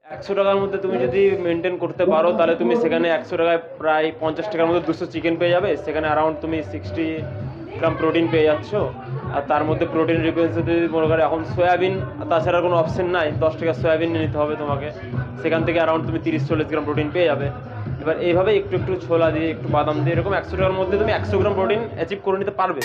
১০০ টাকার মধ্যে তুমি যদি মেনটেন করতে পারো তাহলে তুমি সেখানে ১০০ টাকায় প্রায় ৫০ টাকার মধ্যে ২০০ চিকেন পেয়ে যাবে। সেখানে অ্যারাউন্ড তুমি 60 গ্রাম প্রোটিন পেয়ে যাচ্ছ। আর তার মধ্যে প্রোটিন রিকোয়েন্সে যদি মনে করো এখন সয়াবিন, তাছাড়া কোনো অপশন নাই, 10 টাকা সয়াবিন নিয়ে নিতে হবে তোমাকে। সেখান থেকে অ্যারাউন্ড তুমি ৩০-৪০ গ্রাম প্রোটিন পেয়ে যাবে। এবার এইভাবে একটু একটু ছোলা দিয়ে, একটু বাদাম দিয়ে, এরকম ১০০ টাকার মধ্যে তুমি ১০০ গ্রাম প্রোটিন অ্যাচিভ করে নিতে পারবে।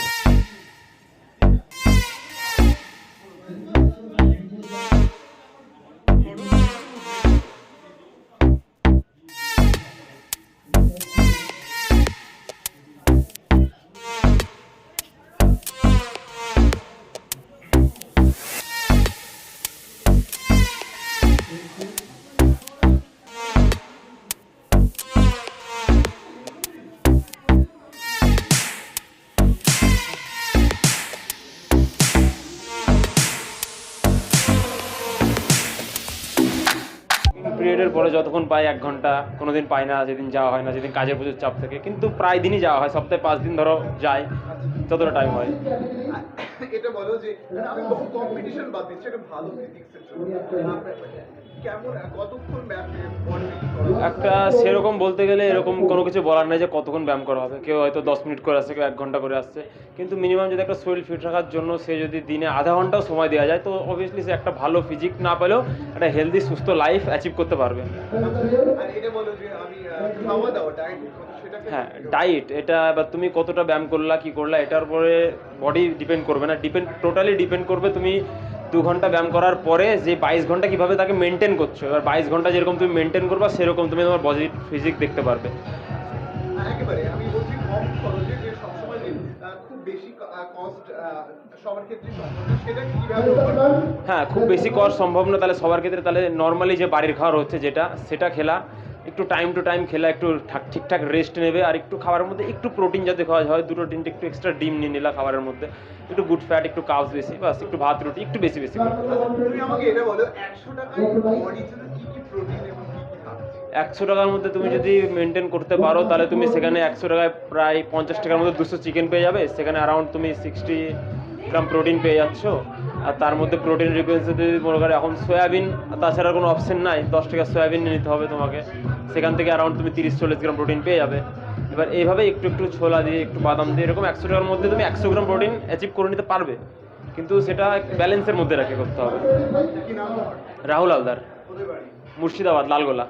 পিরিয়ডের পরে যতক্ষণ পাই ১ ঘন্টা, কোনো দিন পাই না, যেদিন যাওয়া হয় না, যেদিন কাজের প্রচুর চাপ থাকে, কিন্তু প্রায় দিনই যাওয়া হয়। সপ্তাহে 5 দিন ধরো যাই, যতটা টাইম হয়। এটা বলো যে আমি কম্পিটিশন বাদ দিচ্ছি, একটা ভালো ফিজিক্সের জন্য কেমন কতক্ষণ একটা সেরকম বলতে গেলে এরকম কোনো কিছু বলার নাই যে কতক্ষণ ব্যায়াম করা হবে। কেউ হয়তো 10 মিনিট করে আসছে, কেউ 1 ঘন্টা করে আসছে, কিন্তু মিনিমাম যদি একটা শরীর ফিট রাখার জন্য সে যদি দিনে আধা ঘন্টাও সময় দেওয়া যায়, তো অবভিয়াসলি সে একটা ভালো ফিজিক না পেলেও একটা হেলদি সুস্থ লাইফ অ্যাচিভ করতে পারবে। হ্যাঁ, ডায়েট এটা এবার তুমি কতটা ব্যায়াম করলা, কি করলা, এটার উপরে বডি ডিপেন্ড করবে না, টোটালি ডিপেন্ড করবে তুমি 2 ঘন্টা ব্যায়াম করার পরে যে 22 ঘন্টা কীভাবে তাকে মেনটেন করছো। এবার 22 ঘন্টা যেরকম তুমি মেনটেন করবা, সেরকম তুমি তোমার বডি ফিজিক দেখতে পারবে। হ্যাঁ, খুব বেশি কষ্ট সম্ভব না তাহলে সবার ক্ষেত্রে। তাহলে নর্মালি যে বাড়ির খাবার হচ্ছে সেটা খেলা, একটু টাইম টু টাইম খেলা, একটু ঠিকঠাক রেস্ট নেবে, আর একটু খাবারের মধ্যে একটু প্রোটিন যাতে খাওয়া হয়, 2-3টে একটু এক্সট্রা ডিম নিয়ে নিলা খাবারের মধ্যে, একটু গুড ফ্যাট, একটু কার্বস বেশি, বাস একটু ভাত রুটি একটু বেশি বেশি করে। তুমি আমাকে এটা বলো 100 টাকায় বডির জন্য কি কি প্রোটিন এবং কি কি খাবার? ১০০ টাকার মধ্যে তুমি যদি মেনটেন করতে পারো তাহলে তুমি সেখানে ১০০ টাকায় প্রায় ৫০ টাকার মধ্যে ২০০ চিকেন পেয়ে যাবে। সেখানে অ্যারাউন্ড তুমি 60 গ্রাম প্রোটিন পেয়ে যাচ্ছ। আর তার মধ্যে প্রোটিন রিকোয়েন্সে যদি মনে করো এখন সয়াবিন, তাছাড়া কোনো অপশন নাই, 10 টাকা সয়াবিন নিয়ে নিতে হবে তোমাকে। সেখান থেকে অ্যারাউন্ড তুমি ৩০-৪০ গ্রাম প্রোটিন পেয়ে যাবে। এবার এইভাবে একটু একটু ছোলা দিয়ে, একটু বাদাম দিয়ে, এরকম ১০০ টাকার মধ্যে তুমি ১০০ গ্রাম প্রোটিন অ্যাচিভ করে নিতে পারবে, কিন্তু সেটা ব্যালেন্সের মধ্যে রেখে করতে হবে। রাহুল হালদার, মুর্শিদাবাদ, লালগোলা।